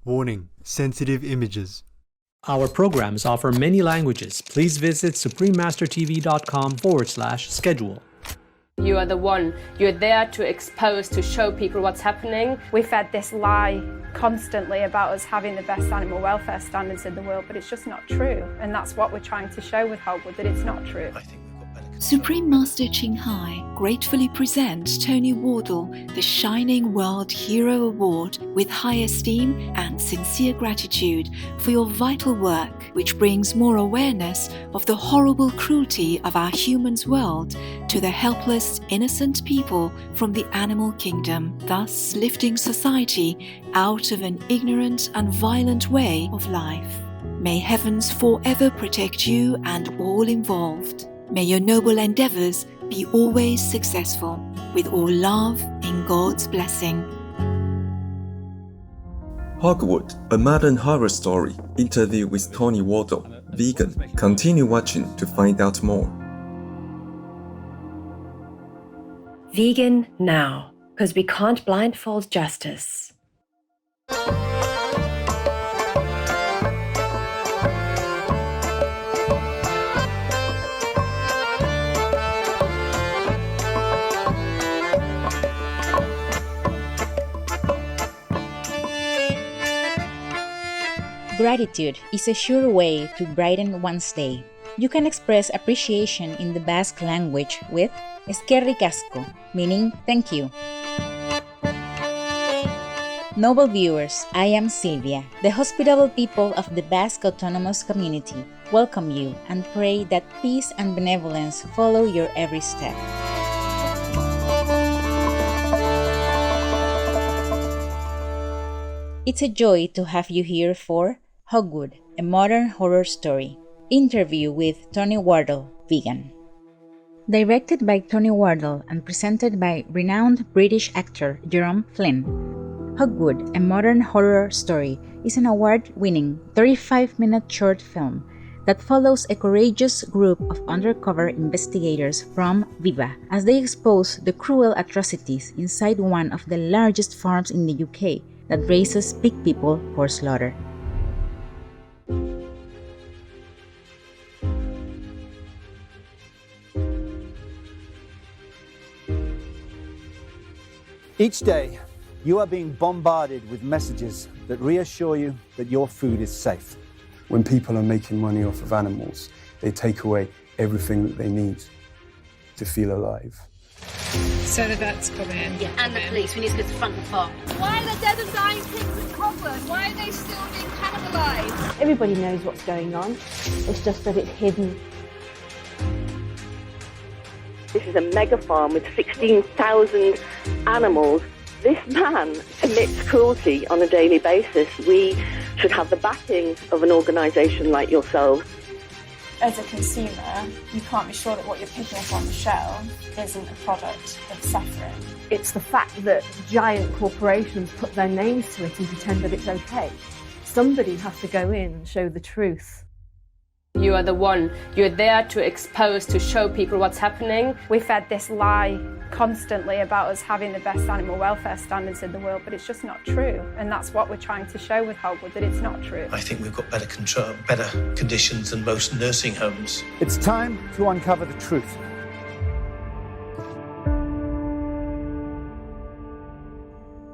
Warning: sensitive images. Our programs offer many languages. Please visit suprememastertv.com/schedule. You are the one. You're there to expose, to show people what's happening. We've fed this lie constantly about us having the best animal welfare standards in the world, but it's just not true. And that's what we're trying to show with Hogwood, that it's not true. Supreme Master Qinghai gratefully presents Tony Wardle the Shining World Hero Award with high esteem and sincere gratitude for your vital work, which brings more awareness of the horrible cruelty of our humans' world to the helpless, innocent people from the animal kingdom, thus lifting society out of an ignorant and violent way of life. May heavens forever protect you and all involved. May your noble endeavours be always successful, with all love and God's blessing. Hogwood, a modern horror story. Interview with Tony Wardle, vegan. Continue watching to find out more. Vegan now, because we can't blindfold justice. Gratitude is a sure way to brighten one's day. You can express appreciation in the Basque language with eskerrik asko, meaning thank you. Noble viewers, I am Silvia. The hospitable people of the Basque Autonomous Community welcome you and pray that peace and benevolence follow your every step. It's a joy to have you here for Hogwood, a modern horror story. Interview with Tony Wardle, vegan. Directed by Tony Wardle and presented by renowned British actor Jerome Flynn, Hogwood, a modern horror story is an award-winning 35-minute short film that follows a courageous group of undercover investigators from Viva as they expose the cruel atrocities inside one of the largest farms in the UK that raises pig people for slaughter. Each day, you are being bombarded with messages that reassure you that your food is safe. When people are making money off of animals, they take away everything that they need to feel alive. So the vets come in. Yeah, and the police. We need to go to the front of the farm. Why are there dead and dying pigs at Hogwood? Why are they still being cannibalised? Everybody knows what's going on. It's just that it's hidden. This is a mega farm with 16,000 animals. This man commits cruelty on a daily basis. We should have the backing of an organisation like yourselves. As a consumer, you can't be sure that what you're picking up on the shelf isn't a product of suffering. It's the fact that giant corporations put their names to it and pretend that it's okay. Somebody has to go in and show the truth. You are the one. You're there to expose, to show people what's happening. We've fed this lie constantly about us having the best animal welfare standards in the world, but it's just not true. And that's what we're trying to show with Hogwood, that it's not true. I think we've got better control, better conditions than most nursing homes. It's time to uncover the truth.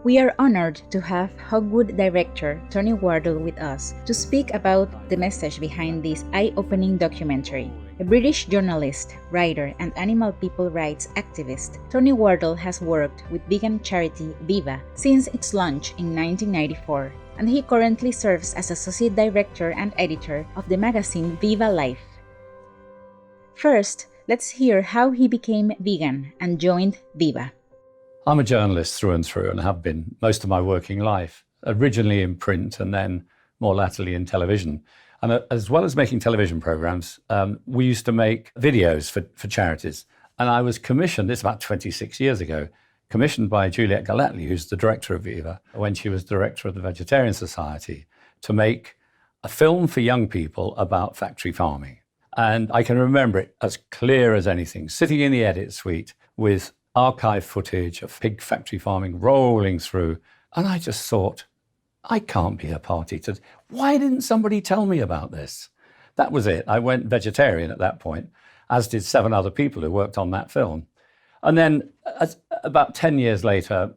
We are honored to have Hogwood director Tony Wardle with us to speak about the message behind this eye-opening documentary. A British journalist, writer, and animal people rights activist, Tony Wardle has worked with vegan charity Viva since its launch in 1994, and he currently serves as associate director and editor of the magazine Viva Life. First, let's hear how he became vegan and joined Viva. I'm a journalist through and through and have been most of my working life, originally in print and then more latterly in television. And as well as making television programs, we used to make videos for charities. And I was commissioned, it's about 26 years ago, commissioned by Juliette Gallatley, who's the director of Viva, when she was director of the Vegetarian Society, to make a film for young people about factory farming. And I can remember it as clear as anything, sitting in the edit suite with archive footage of pig factory farming rolling through. And I just thought, I can't be a party to... Why didn't somebody tell me about this? That was it. I went vegetarian at that point, as did 7 other people who worked on that film. And then about 10 years later,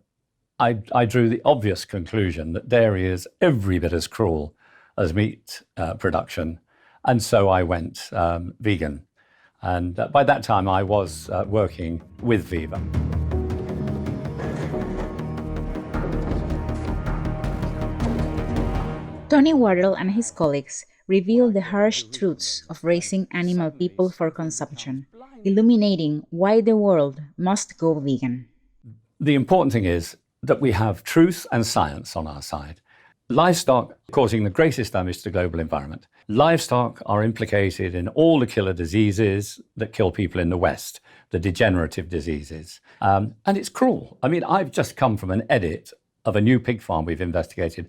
I drew the obvious conclusion that dairy is every bit as cruel as meat production. And so I went vegan. And by that time, I was working with Viva. Tony Wardle and his colleagues reveal the harsh truths of raising animal people for consumption, illuminating why the world must go vegan. The important thing is that we have truth and science on our side. Livestock causing the greatest damage to the global environment. Livestock are implicated in all the killer diseases that kill people in the West, the degenerative diseases. And it's cruel. I mean, I've just come from an edit of a new pig farm we've investigated,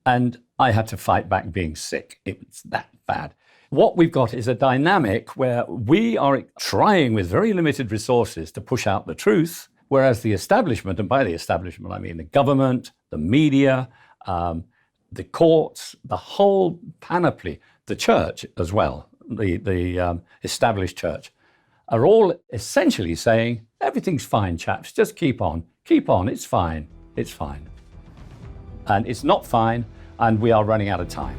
and I had to fight back being sick. It's that bad. What we've got is a dynamic where we are trying with very limited resources to push out the truth, whereas the establishment, and by the establishment I mean the government, the media, the courts, the whole panoply, the church as well, the established church, are all essentially saying, everything's fine, chaps, just keep on, it's fine, it's fine. And it's not fine, and we are running out of time.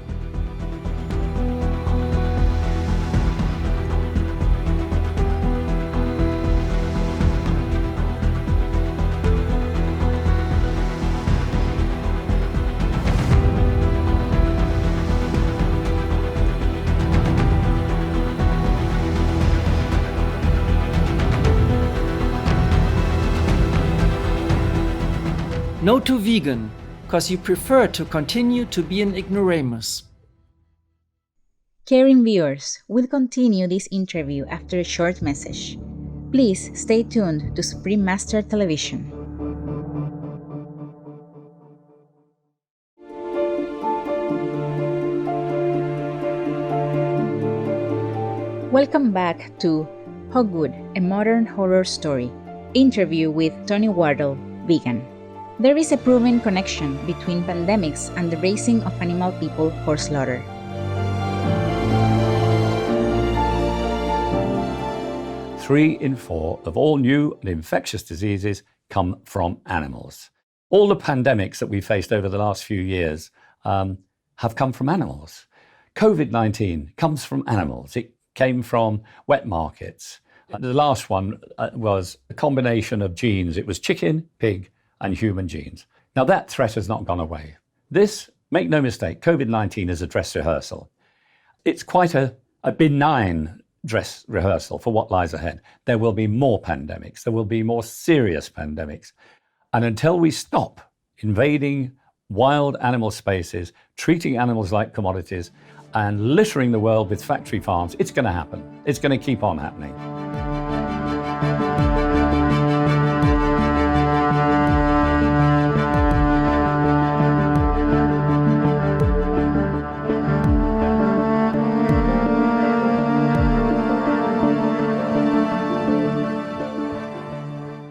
No to vegan, because you prefer to continue to be an ignoramus. Caring viewers, we'll continue this interview after a short message. Please stay tuned to Supreme Master Television. Welcome back to Hogwood, a modern horror story. Interview with Tony Wardle, vegan. There is a proven connection between pandemics and the raising of animal people for slaughter. Three in 4 of all new and infectious diseases come from animals. All the pandemics that we faced over the last few years have come from animals. COVID-19 comes from animals. It came from wet markets. The last one was a combination of genes. It was chicken, pig, and human genes. Now that threat has not gone away. This, make no mistake, COVID-19 is a dress rehearsal. It's quite a benign dress rehearsal for what lies ahead. There will be more pandemics. There will be more serious pandemics. And until we stop invading wild animal spaces, treating animals like commodities, and littering the world with factory farms, it's going to happen. It's going to keep on happening.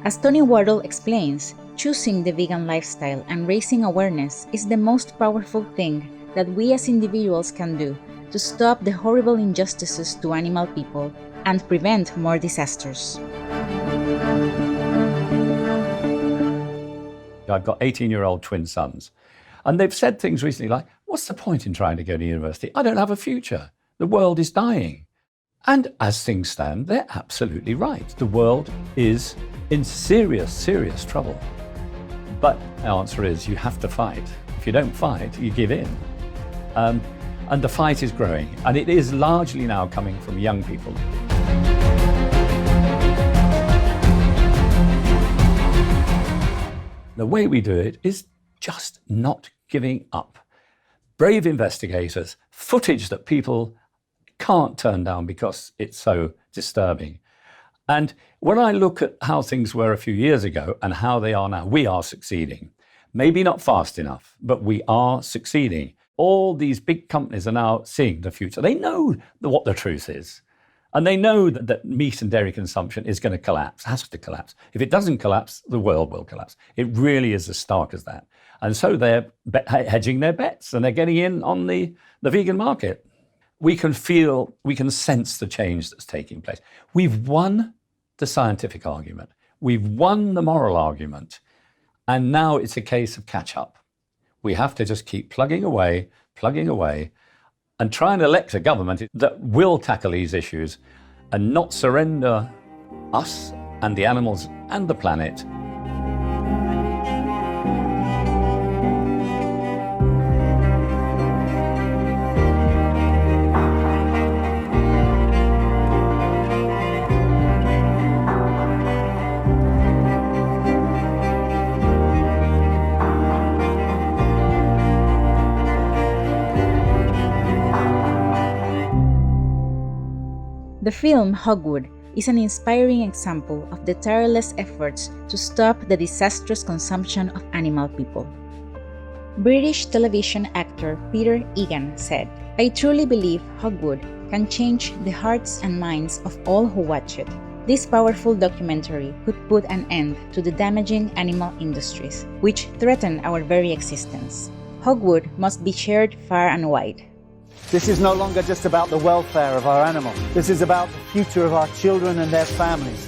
As Tony Wardle explains, choosing the vegan lifestyle and raising awareness is the most powerful thing that we as individuals can do to stop the horrible injustices to animal people and prevent more disasters. I've got 18-year-old twin sons, and they've said things recently like, what's the point in trying to go to university? I don't have a future. The world is dying. And as things stand, they're absolutely right. The world is in serious, serious trouble. But the answer is you have to fight. If you don't fight, you give in. And the fight is growing, and it is largely now coming from young people. The way we do it is just not giving up. Brave investigators, footage that people can't turn down because it's so disturbing. And when I look at how things were a few years ago and how they are now, we are succeeding. Maybe not fast enough, but we are succeeding. All these big companies are now seeing the future. They know what the truth is. And they know that meat and dairy consumption is going to collapse, has to collapse. If it doesn't collapse, the world will collapse. It really is as stark as that. And so they're hedging their bets and they're getting in on the vegan market. We can sense the change that's taking place. We've won the scientific argument. We've won the moral argument. And now it's a case of catch up. We have to just keep plugging away, and try and elect a government that will tackle these issues and not surrender us and the animals and the planet. The film Hogwood is an inspiring example of the tireless efforts to stop the disastrous consumption of animal people. British television actor Peter Egan said, "I truly believe Hogwood can change the hearts and minds of all who watch it. This powerful documentary could put an end to the damaging animal industries, which threaten our very existence. Hogwood must be shared far and wide." This is no longer just about the welfare of our animals. This is about the future of our children and their families.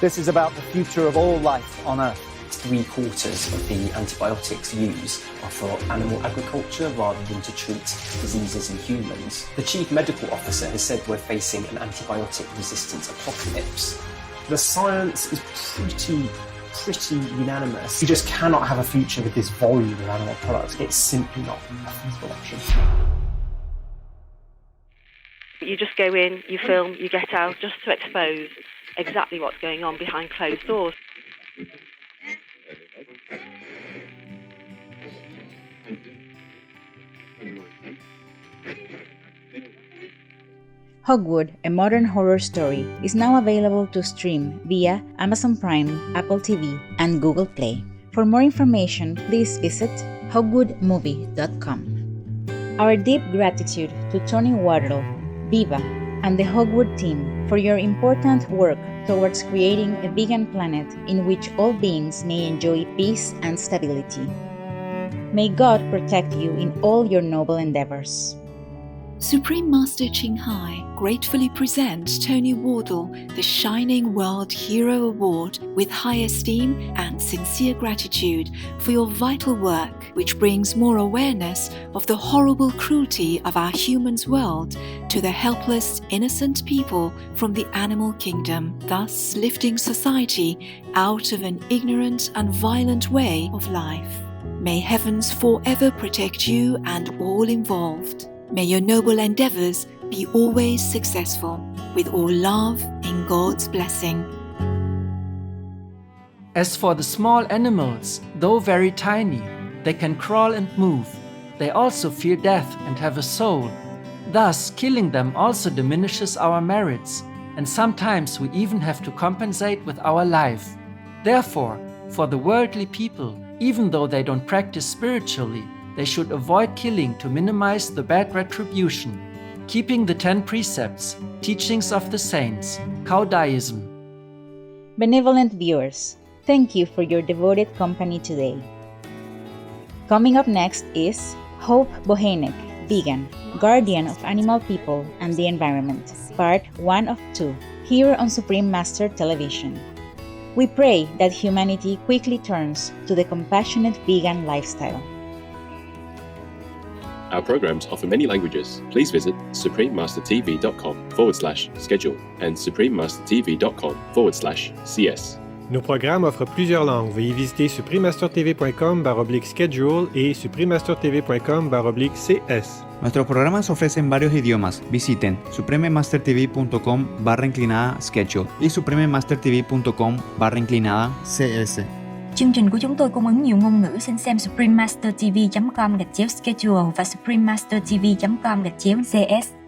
This is about the future of all life on Earth. 3/4 of the antibiotics used are for animal agriculture rather than to treat diseases in humans. The chief medical officer has said we're facing an antibiotic resistance apocalypse. The science is pretty unanimous. You just cannot have a future with this volume of animal products. It's simply not a feasible option. You just go in, you film, you get out, just to expose exactly what's going on behind closed doors. Hogwood, a modern horror story, is now available to stream via Amazon Prime, Apple TV, and Google Play. For more information, please visit hogwoodmovie.com. Our deep gratitude to Tony Wardle, Viva, and the Hogwood team for your important work towards creating a vegan planet in which all beings may enjoy peace and stability. May God protect you in all your noble endeavors. Supreme Master Ching Hai gratefully presents Tony Wardle the Shining World Hero Award with high esteem and sincere gratitude for your vital work, which brings more awareness of the horrible cruelty of our humans' world to the helpless, innocent people from the animal kingdom, thus lifting society out of an ignorant and violent way of life. May heavens forever protect you and all involved. May your noble endeavors be always successful, with all love and God's blessing. As for the small animals, though very tiny, they can crawl and move. They also fear death and have a soul. Thus, killing them also diminishes our merits, and sometimes we even have to compensate with our life. Therefore, for the worldly people, even though they don't practice spiritually, they should avoid killing to minimize the bad retribution, keeping the 10 precepts, teachings of the saints, Taoism. Benevolent viewers, thank you for your devoted company today. Coming up next is Hope Bohenek, Vegan, Guardian of Animal People and the Environment, Part 1 of 2, here on Supreme Master Television. We pray that humanity quickly turns to the compassionate vegan lifestyle. Our programs offer many languages. Please visit suprememastertv.com/schedule and suprememastertv.com/cs. Nos programmes offrent plusieurs langues. Veuillez visiter suprememastertv.com/schedule et suprememastertv.com/cs. Nuestros programas ofrecen varios idiomas. Visiten suprememastertv.com/schedule y suprememastertv.com/cs. Chương trình của chúng tôi cung ứng nhiều ngôn ngữ. Xin xem suprememastertv.com/schedule và suprememastertv.com/cs.